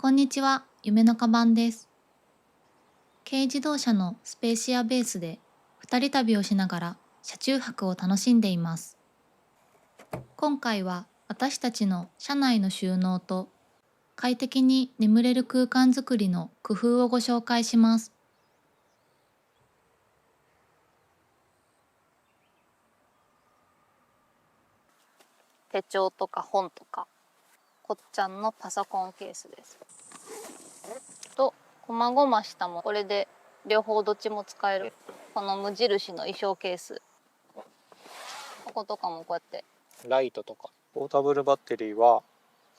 こんにちは、夢のカバンです。軽自動車のスペーシアベースで二人旅をしながら車中泊を楽しんでいます。今回は私たちの車内の収納と快適に眠れる空間づくりの工夫をご紹介します。手帳とか本とか、こっちゃんのパソコンケースです。と、こまごましたもこれで両方どっちも使える。この無印の衣装ケース。こことかもこうやって。ライトとかポータブルバッテリーは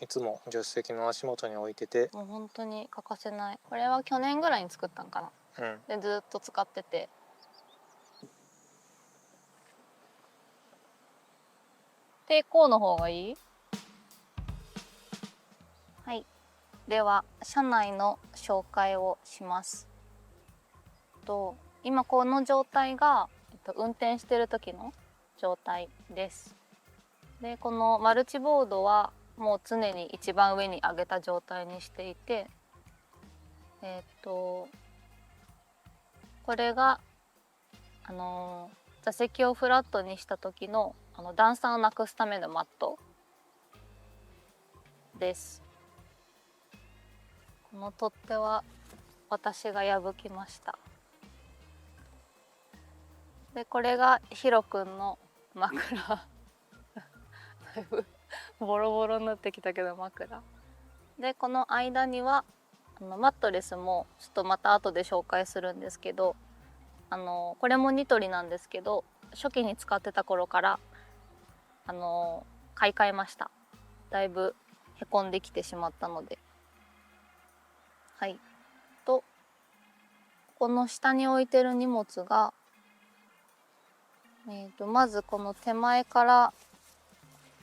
いつも助手席の足元に置いてて、もう本当に欠かせない。これは去年ぐらいに作ったんかな。でずっと使ってて。抵抗の方がいい？はい。では車内の紹介をします。今この状態が、運転してる時の状態です。でこのマルチボードはもう常に一番上に上げた状態にしていて、これが座席をフラットにした時の段差をなくすためのマットです。この取っ手は私が破きました。でこれがヒロくんの枕だいぶボロボロになってきたけど枕で、この間にはマットレスもちょっとまた後で紹介するんですけど、これもニトリなんですけど、初期に使ってた頃から買い替えました。だいぶへこんできてしまったので。はいと、この下に置いてる荷物が、まずこの手前から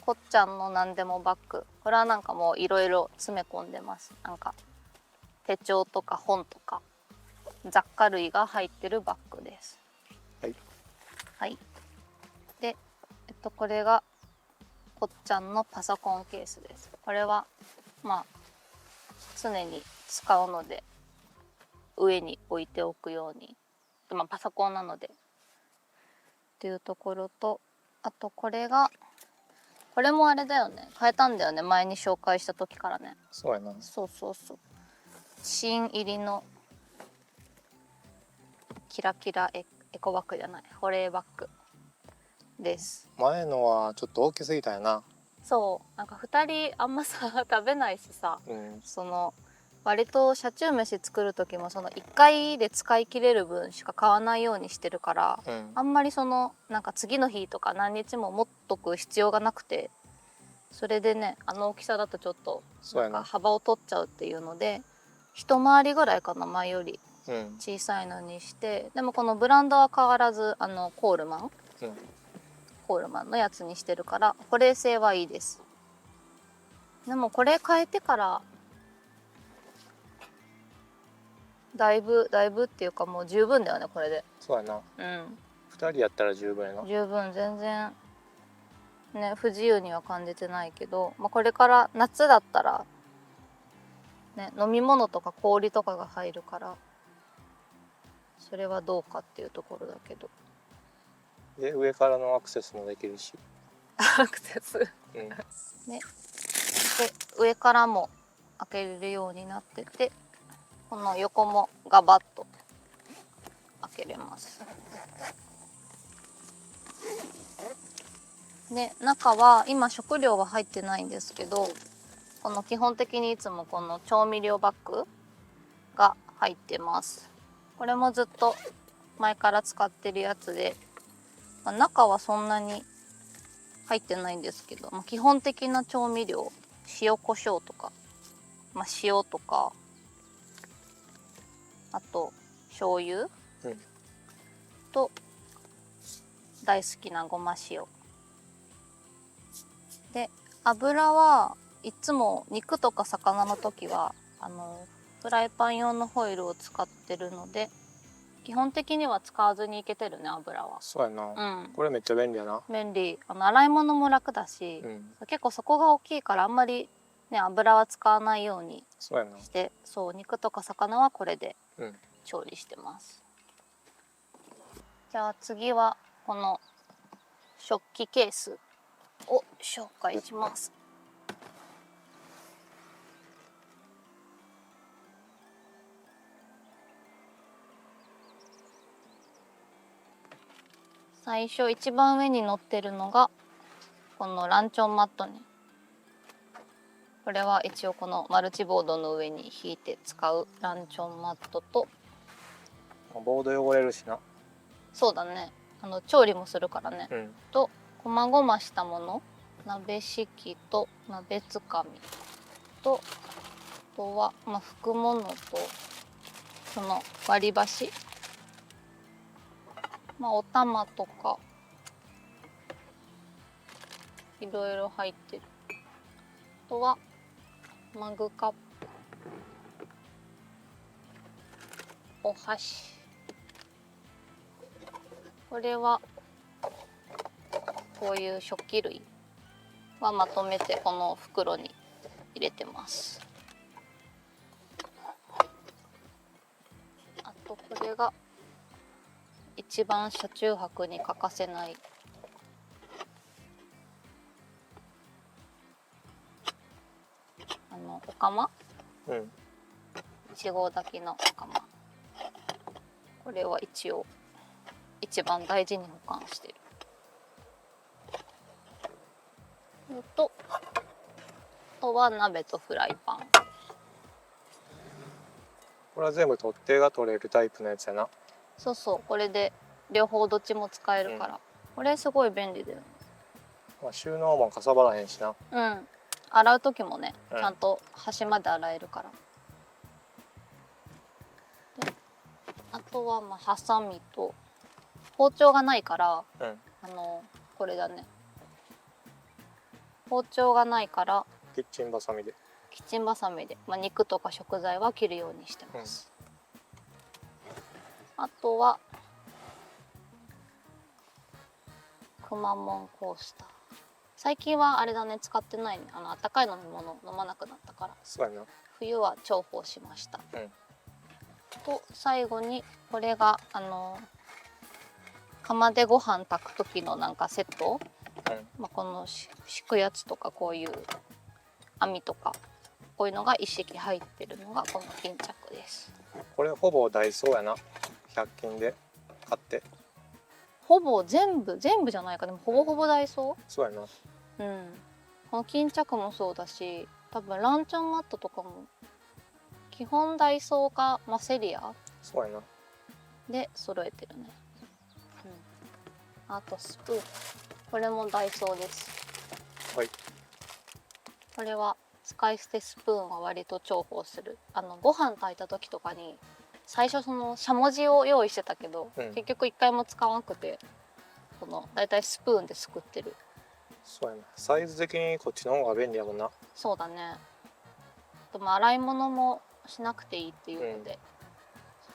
こっちゃんの何でもバッグ、これはなんかもういろいろ詰め込んでます。なんか手帳とか本とか雑貨類が入ってるバッグです。はい。はい。で、これがこっちゃんのパソコンケースです。これはまあ常に使うので上に置いておくように、パソコンなのでっていうところと、あとこれもあれだよね、変えたんだよね、前に紹介した時からね。そうやな。そう芯入りのキラキラエコバッグじゃない、保冷バッグです。前のはちょっと大きすぎたよな。そう、なんか2人あんまさ食べないしさ、うん。割と車中飯作る時も1回で使い切れる分しか買わないようにしてるから、あんまりなんか次の日とか何日も持っとく必要がなくて、それでね、大きさだとちょっとなんか幅を取っちゃうっていうので、一回りぐらいかな、前より小さいのにして、でもこのブランドは変わらずコールマンのやつにしてるから保冷性はいいです。でもこれ変えてからだいぶっていうか、もう十分だよね、これで。そうやな。2人やったら十分やな。十分、全然ね、不自由には感じてないけど、これから夏だったらね、飲み物とか氷とかが入るから、それはどうかっていうところだけど。で上からのアクセスもできるし。アクセスね、で上からも開けれるようになってて、この横もガバッと開けれます。で中は今食料は入ってないんですけど、この基本的にいつもこの調味料バッグが入ってます。これもずっと前から使ってるやつで、中はそんなに入ってないんですけど、基本的な調味料、塩コショウとか、塩とか、あと醤油、と大好きなごま塩で、油はいつも肉とか魚の時はフライパン用のホイルを使ってるので、基本的には使わずにいけてるね、油は。そうやな。これめっちゃ便利やな。便利。洗い物も楽だし、結構そこが大きいからあんまりね、油は使わないようにそうやな。して、そう、肉とか魚はこれでうん調理してます。じゃあ次はこの食器ケースを紹介します。最初一番上に乗ってるのがこのランチョンマットね。これは一応このマルチボードの上に引いて使うランチョンマットと、ボード汚れるしな。そうだね、調理もするからね、うん。とこまごましたもの、鍋敷きと鍋つかみと、あとは、拭くものとその割り箸、お玉とかいろいろ入ってる。あとはマグカップ、お箸、これはこういう食器類はまとめてこの袋に入れてます。あとこれが一番車中泊に欠かせないお釜、うん。1号炊きのお釜。これは一応一番大事に保管してる。あとは鍋とフライパン。これは全部取っ手が取れるタイプのやつやな。そうそう、これで両方どっちも使えるから、これすごい便利だよね。収納もかさばらへんしな。うん。洗う時もね、ちゃんと端まで洗えるから。で、あとはハサミと包丁がないから、これだね。包丁がないからキッチンバサミで。キッチンバサミで、肉とか食材は切るようにしてます。あとはくまモンコースター。最近はあれだね、使ってないね。あったかい飲み物飲まなくなったから。そうやな。冬は重宝しました。うん。と最後にこれが釜でご飯炊く時のなんかセット、この敷くやつとかこういう網とかこういうのが一式入ってるのがこの巾着です。これほぼダイソーやな。100均で買って。ほぼ全部じゃないか、でもほぼほぼダイソー。そうやな。うん。この巾着もそうだし、多分ランチョンマットとかも基本ダイソーか、セリアそうやな。で揃えてるね。あとスプーン、これもダイソーです。はい。これは使い捨てスプーンは割と重宝する。ご飯炊いた時とかに最初そのしゃもじを用意してたけど、結局一回も使わなくて、だいたいスプーンですくってる。そうやな。サイズ的にこっちの方が便利やもんな。そうだね。でも洗い物もしなくていいっていうので、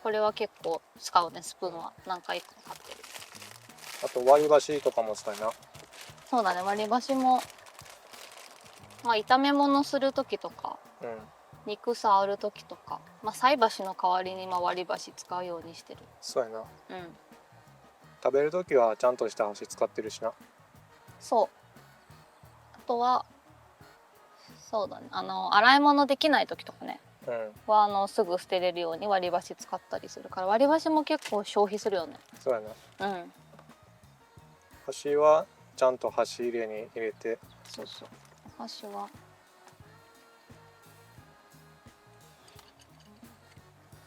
これは結構使うね。スプーンは何回か買ってる。あと割り箸とかもそうやな。そうだね、割り箸も炒め物する時とか、肉触る時とか、菜箸の代わりに割り箸使うようにしてる。そうやな。うん。食べる時はちゃんとした箸使ってるしな。そう。あとはそうだね、洗い物できない時とかね、はすぐ捨てれるように割り箸使ったりするから、割り箸も結構消費するよね。そうやな。うん。箸はちゃんと箸入れに入れて。そうそう。箸は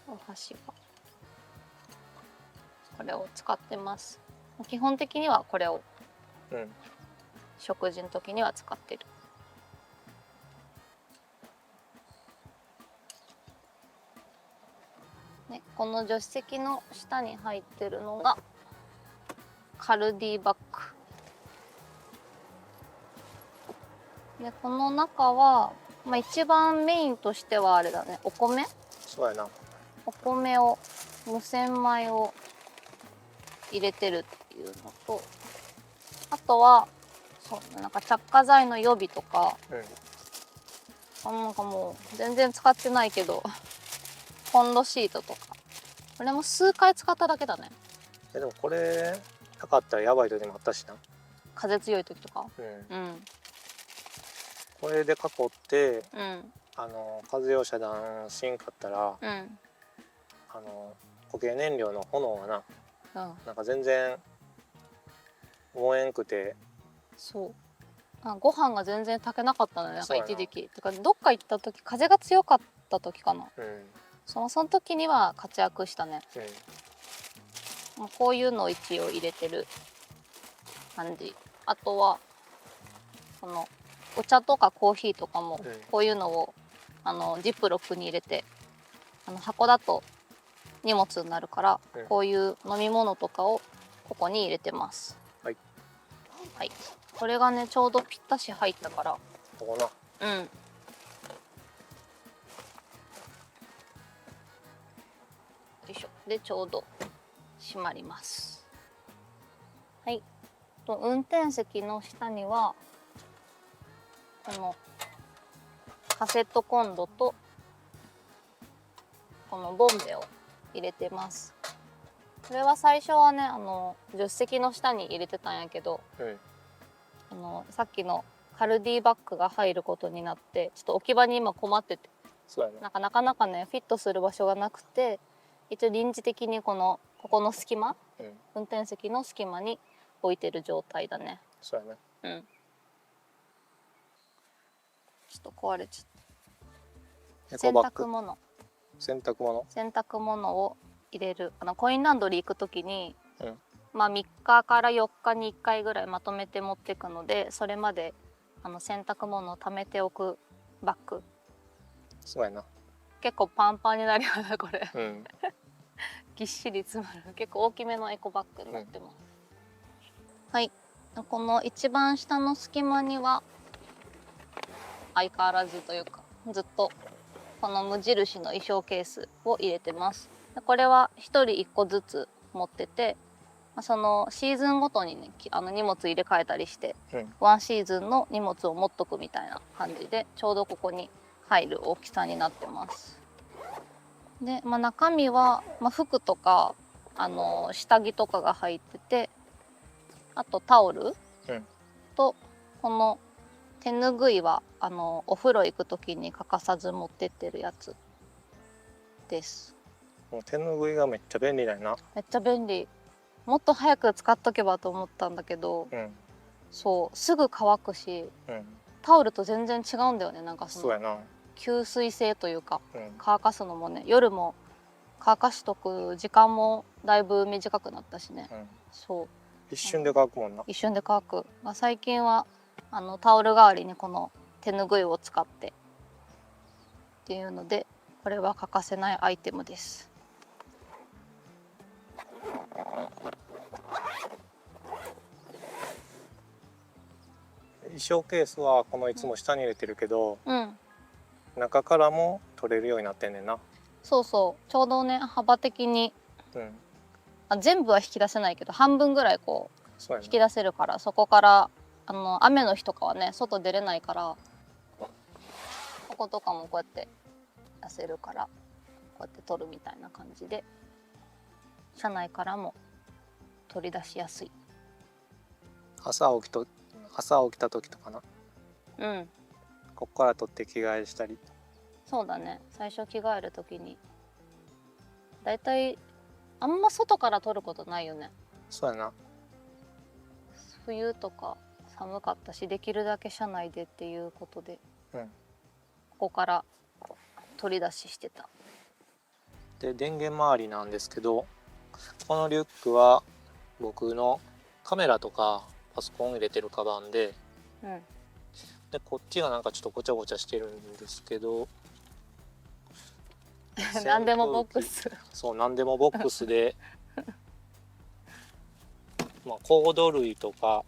お箸はこれを使ってます。基本的にはこれを食事の時には使ってる。ね、この助手席の下に入ってるのがカルディバッグで、この中は、一番メインとしてはあれだね、お米。そうやな。お米を、無洗米を入れてるっていうのと、あとはそうなんか着火剤の予備とか、なんかもう全然使ってないけどコンロシートとかこれも数回使っただけだね。でもこれなかったらやばい時もあったしな。風強い時とか。うん、うんこれで囲ってうん風用遮断しんかったらうん固形燃料の炎がなうんなんか全然燃えんくて。そうご飯が全然炊けなかったのね、なんかそうやな一時期てかどっか行った時風が強かった時かな。うんその時には活躍したね。うんもうこういうのを一応入れてる感じ。あとはこのお茶とかコーヒーとかもうんこういうのをジップロックに入れて箱だと荷物になるから、うんこういう飲み物とかをここに入れてます。はいはい、これがねちょうどぴったし入ったから。ここな。うん。よいしょ。でちょうど閉まります。はい。運転席の下にはこのカセットコンロとこのボンベを入れてます。これは最初はね助手席の下に入れてたんやけど、うんさっきのカルディバッグが入ることになってちょっと置き場に今困ってて、そうやな。なかなかねフィットする場所がなくて、一応臨時的にここの隙間、うん運転席の隙間に置いてる状態だね。そうやな。うん。ちょっと壊れちゃった。洗エコバッグ濯物洗濯物を入れるコインランドリー行く時に、うんまあ3日から4日に1回ぐらいまとめて持っていくので、それまで洗濯物を貯めておくバッグ。そうやな。結構パンパンになるよねこれうんぎっしり詰まる結構大きめのエコバッグになってます。はい、この一番下の隙間には相変わらずというかずっとこの無印の衣装ケースを入れてます。これは1人1個ずつ持ってて、そのシーズンごとにね荷物入れ替えたりして、ワンシーズンの荷物を持っとくみたいな感じでちょうどここに入る大きさになってます。で、中身は、服とか下着とかが入ってて、あとタオル、とこの手ぬぐいはお風呂行く時に欠かさず持ってってるやつです。もう手ぬぐいがめっちゃ便利だよな。めっちゃ便利。もっと早く使っとけばと思ったんだけど、そうすぐ乾くし、タオルと全然違うんだよね。なんかそうやな。吸水性というか、乾かすのもね、夜も乾かしとく時間もだいぶ短くなったしね。そう一瞬で乾くもんな。一瞬で乾く。最近はタオル代わりにこの手ぬぐいを使ってっていうので、これは欠かせないアイテムです。衣装ケースはこのいつも下に入れてるけど、中からも取れるようになってんねんな。そうそう、ちょうどね幅的に、全部は引き出せないけど半分ぐらい引き出せるから、そこから雨の日とかはね外出れないから、こことかもこうやって出せるから、こうやって取るみたいな感じで車内からも取り出しやすい。朝起きた時とかな。ここから取って着替えしたり。そうだね、最初着替える時にだいたいあんま外から取ることないよね。そうやな。冬とか寒かったし、できるだけ車内でっていうことで、ここから取り出ししてた。で電源周りなんですけど、このリュックは僕のカメラとかパソコン入れてるカバンで、でこっちがなんかちょっとごちゃごちゃしてるんですけど何でもボックス。そう何でもボックスでコード類とか、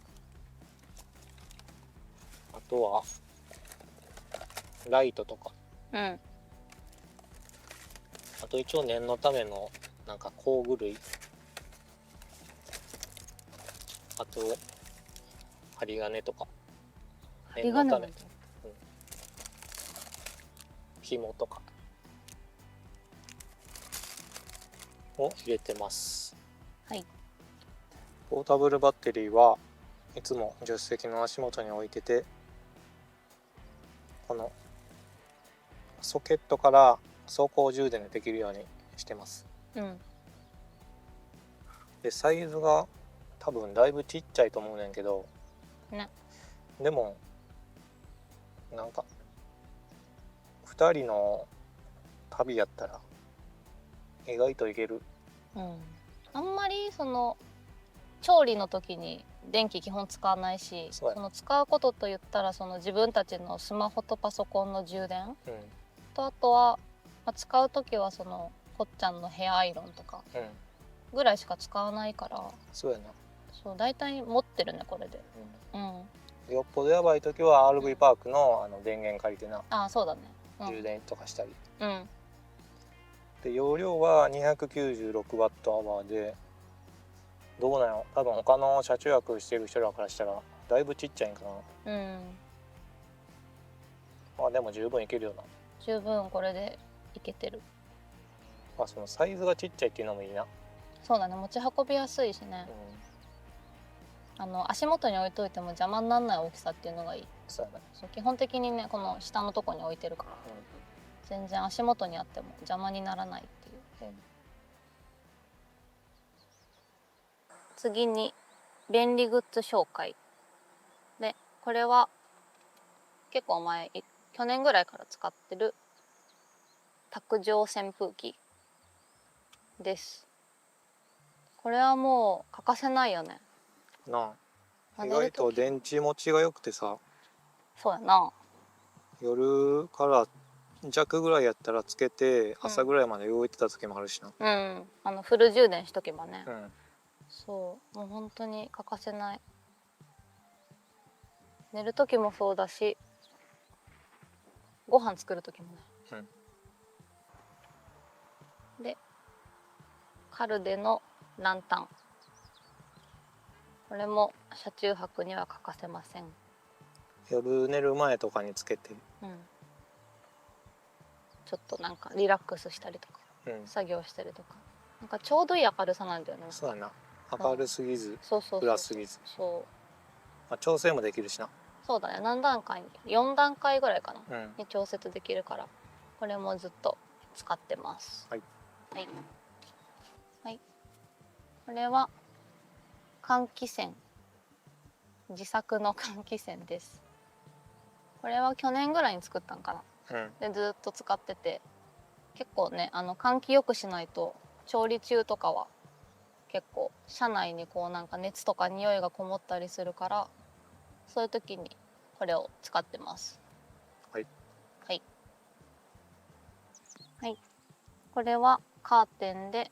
あとはライトとか、あと一応念のためのなんか工具類、あと針金とか、針金も、紐とかを入れてます。はい。ポータブルバッテリーはいつも助手席の足元に置いてて、このソケットから走行充電でできるようにしてます。うん。でサイズが多分だいぶちっちゃいと思うねんけど、ね。でもなんか2人の旅やったら意外といける。うん。あんまりその調理の時に電気基本使わないし、その使うことといったらその自分たちのスマホとパソコンの充電、とあとは、使う時はそのこっちゃんのヘアアイロンとかぐらいしか使わないから、そうやな。そう大体持ってるねこれで。よっぽどやばい時は RV パークの電源借りてな、そうだね、充電とかしたり。うんで容量は 296Wh で、どうなの、多分他の車中泊してる人らからしたらだいぶちっちゃいんかな。まあでも十分いけるよな。十分これでいけてる。そのサイズがちっちゃいっていうのもいいな。そうだね、持ち運びやすいしね、足元に置いといても邪魔にならない大きさっていうのがいい。そうやね。そう基本的にねこの下のとこに置いてるから、全然足元にあっても邪魔にならないっていう、次に便利グッズ紹介で、これは結構前、去年ぐらいから使ってる卓上扇風機です。これはもう欠かせないよね。なあ、意外と電池持ちが良くてさ。そうやな。夜から弱ぐらいやったらつけて朝ぐらいまで動いてた時もあるしな。フル充電しとけばね。そうもう本当に欠かせない。寝る時もそうだし、ご飯作る時もね。でカルデのランタン、これも車中泊には欠かせません。夜寝る前とかにつけて、ちょっとなんかリラックスしたりとか、作業したりとか、なんかちょうどいい明るさなんだよね。そうやな。明るすぎずそう暗すぎず、調整もできるしな。そうだね、何段階4段階ぐらいかな、に調節できるから、これもずっと使ってます。はい、これは換気扇、自作の換気扇です。これは去年ぐらいに作ったんかな、でずっと使ってて、結構ね換気よくしないと調理中とかは結構車内にこうなんか熱とか匂いがこもったりするから、そういう時にこれを使ってます。これはカーテンで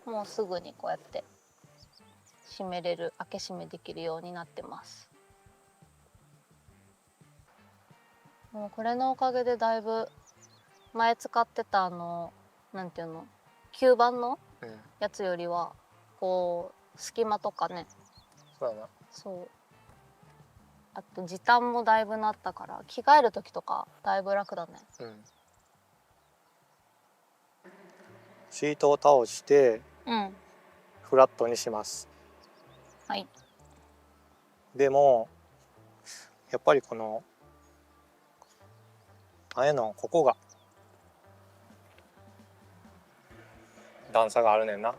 もうすぐにこうやって閉めれる、開け閉めできるようになってます。もうこれのおかげでだいぶ前使ってたなんていうの、吸盤のやつよりはこう隙間とかね、そうあと時短もだいぶなったから、着替える時とかだいぶ楽だね。シートを倒してフラットにします。でもやっぱりこのここが段差があるねんな。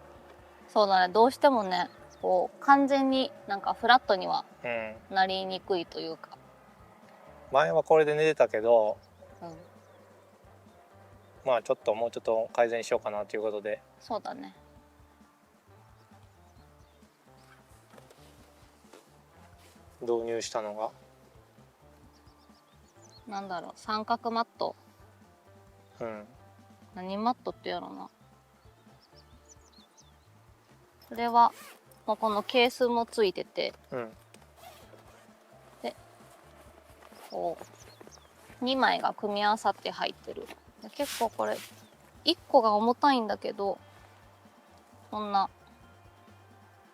そうだね、どうしてもねこう完全になんかフラットにはなりにくいというか、前はこれで寝てたけど、まあちょっともうちょっと改善しようかなということで。そうだね。導入したのがなんだろう、三角マット、何マットっていうのな。それはもうこのケースもついてて、でこう2枚が組み合わさって入ってる。結構これ1個が重たいんだけど、こんな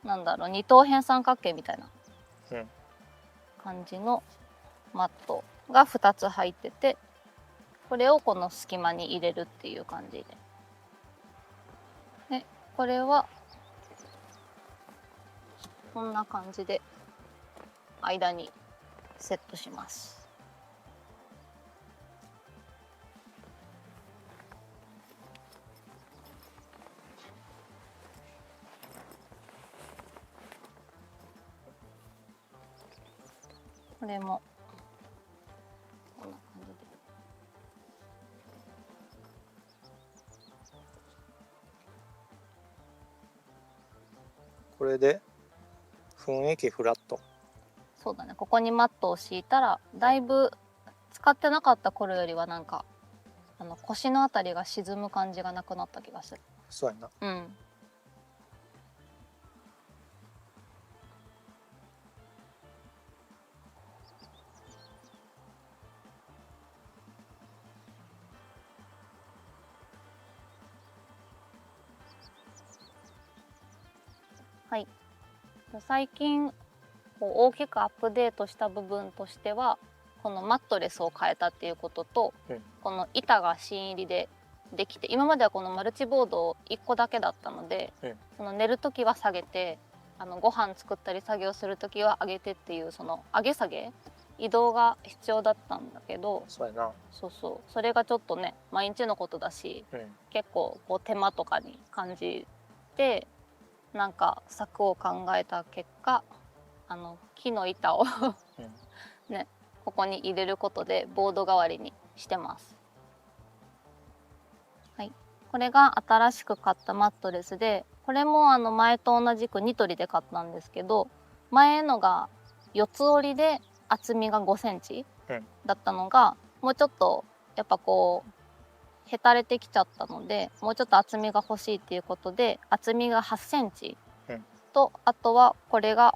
なんだろう、二等辺三角形みたいな感じのマットが2つ入ってて、これをこの隙間に入れるっていう感じで。でこれはこんな感じで間にセットします。これもこんな感じで。これで雰囲気フラット。そうだね、ここにマットを敷いたらだいぶ使ってなかった頃よりはなんか腰のあたりが沈む感じがなくなった気がする。そうやな。うん。はい。最近こう大きくアップデートした部分としてはこのマットレスを変えたっていうことと、この板が芯入りでできて、今まではこのマルチボード1個だけだったので、その寝る時は下げてご飯作ったり作業する時は上げてっていうその上げ下げ移動が必要だったんだけど、そうやな。それがちょっとね毎日のことだし、結構こう手間とかに感じてなんか策を考えた結果木の板をねここに入れることでボード代わりにしてます。はい、これが新しく買ったマットレスで、これも前と同じくニトリで買ったんですけど、前のが四つ折りで厚みが5センチだったのが、もうちょっとやっぱこうへたれてきちゃったので、もうちょっと厚みが欲しいっていうことで厚みが8センチと、あとはこれが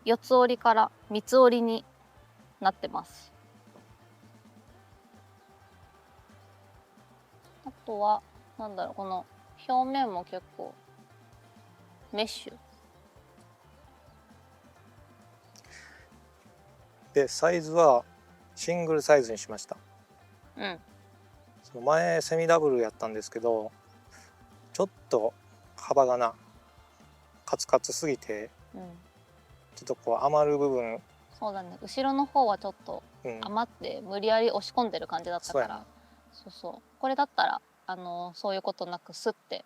四つ折りから三つ折りになってます。あとはなんだろう、この表面も結構メッシュでサイズはシングルサイズにしました。その前セミダブルやったんですけど、ちょっと幅がなカツカツすぎて、ちょっとこう余る部分、そうだね、後ろの方はちょっと余って無理やり押し込んでる感じだったから、これだったらそういうことなくスッて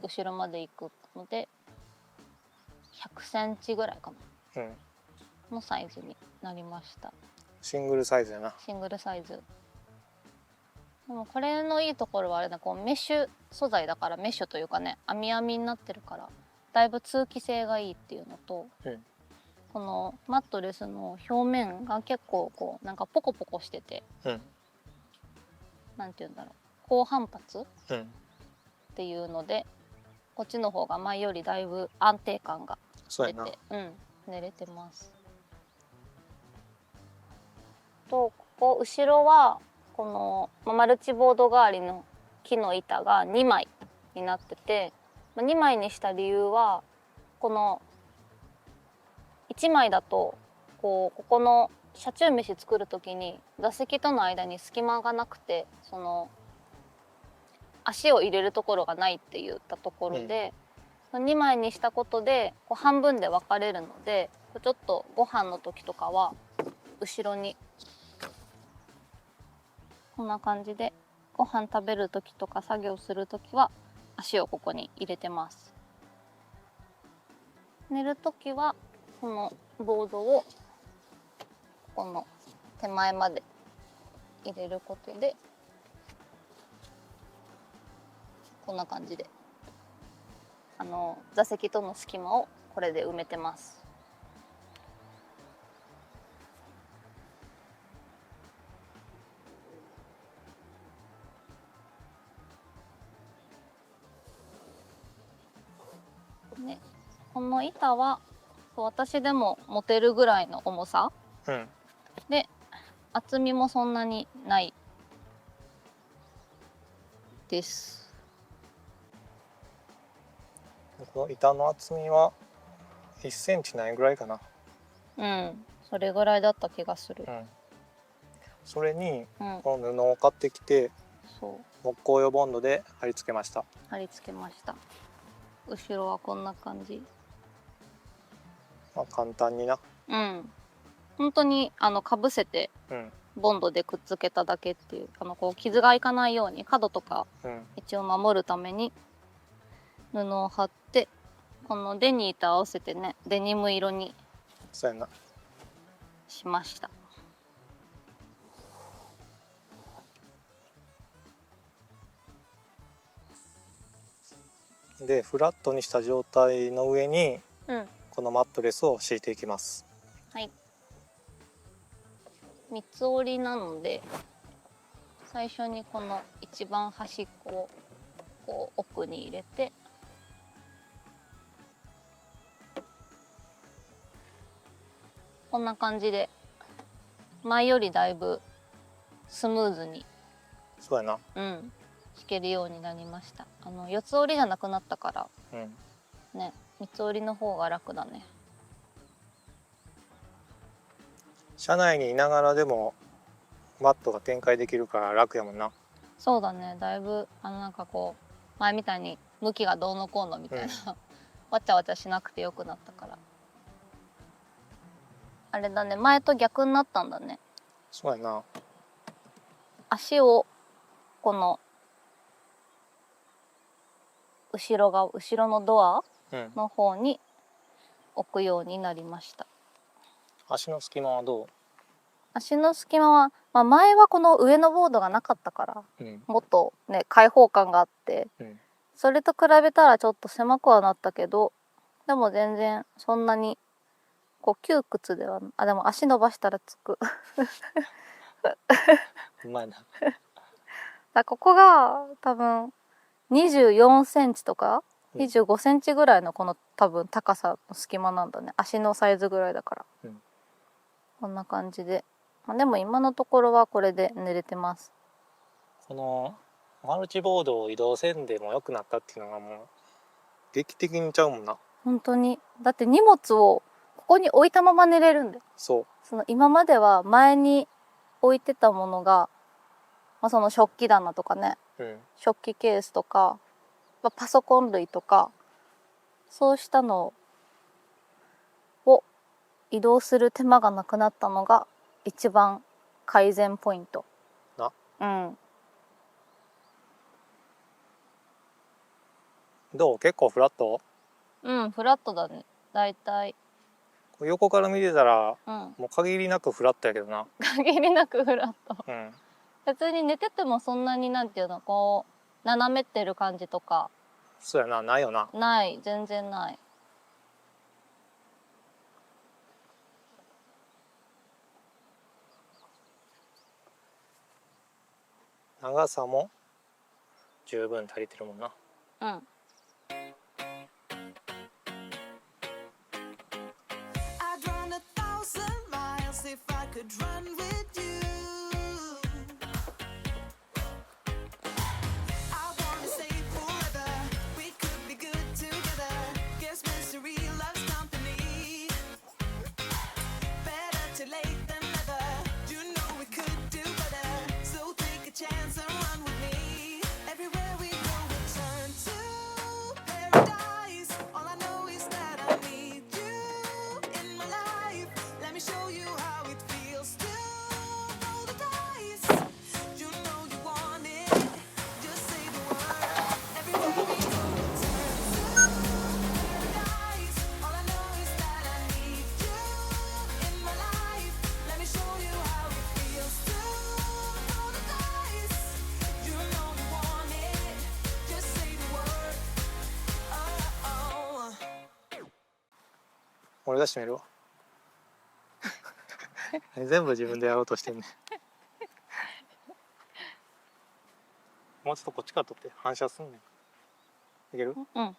後ろまで行くので、100センチぐらいかな、のサイズになりました。シングルサイズやな。シングルサイズ。でもこれのいいところはあれだ、こうメッシュ素材だから、メッシュというかね網になってるからだいぶ通気性がいいっていうのと、このマットレスの表面が結構こうなんかポコポコしてて、なんていうんだろう、高反発、っていうのでこっちの方が前よりだいぶ安定感が出て、寝れてます。とここ後ろはこのマルチボード代わりの木の板が2枚になってて、2枚にした理由はこの1枚だとここの車中飯作る時に座席との間に隙間がなくて、その足を入れるところがないって言ったところで、2枚にしたことでこう半分で分かれるので、ちょっとご飯の時とかは後ろにこんな感じでご飯食べる時とか作業する時は足をここに入れてます。寝る時はこのボードをこの手前まで入れることでこんな感じで座席との隙間をこれで埋めてます。ね、この板は私でも持てるぐらいの重さ、で厚みもそんなにないです。この板の厚みは1センチないぐらいかな。それぐらいだった気がする。それにうん、この布を買ってきてそう木工用ボンドで貼り付けました。貼り付けました。後ろはこんな感じ。まあ、簡単にな。うん、本当にかぶせてうん、ボンドでくっつけただけっていう、こう傷がいかないように角とかうん、一応守るために布を貼って、このデニーと合わせてね、デニム色にそうやな。しました。でフラットにした状態の上にうん、このマットレスを敷いていきます。はい。三つ折りなので、最初にこの一番端っこをこう奥に入れて、こんな感じで前よりだいぶスムーズに、そうやな。うん、引けるようになりました。四つ折りじゃなくなったからうん、ね、三つ折りの方が楽だね。車内にいながらでもマットが展開できるから楽やもんな。そうだね、だいぶなんかこう前みたいに向きがどうのこうのみたいな、わちゃわちゃしなくてよくなったから。あれだね、前と逆になったんだね。そうやな。足をこの後ろのドアうん。の方に置くようになりました。足の隙間はど足の隙間は、まあ、前はこの上のボードがなかったから、う？うん、もっとね開放感があって、うん、それと比べたらちょっと狭くはなったけど、でも全然そんなにこう窮屈では、でも足伸ばしたらつく。うまいな。ここが多分24センチとか25センチぐらいのこの多分高さの隙間なんだね。足のサイズぐらいだから。うん、こんな感じで。でも今のところはこれで寝れてます。このマルチボードを移動せんでも良くなったっていうのがもう劇的にちゃうもんな。本当に。だって荷物をここに置いたまま寝れるんだよ。そ今までは前に置いてたものが、その食器棚とかね、う。うん。食器ケースとか、パソコン類とか、そうしたのを移動する手間がなくなったのが一番改善ポイント。な。うん。どう？結構フラット？うん、フラットだね。だいたい。横から見てたら、うん。もう限りなくフラットやけどな。限りなくフラット。うん。別に寝ててもそんなになんていうの、こう斜めってる感じとかそうやな、ないよな。ない、全然ない。長さも十分足りてるもんな。うん。俺出してみるわ。全部自分でやろうとしてんね。もうちょっとこっちから撮って反射すんねん。いける？うん。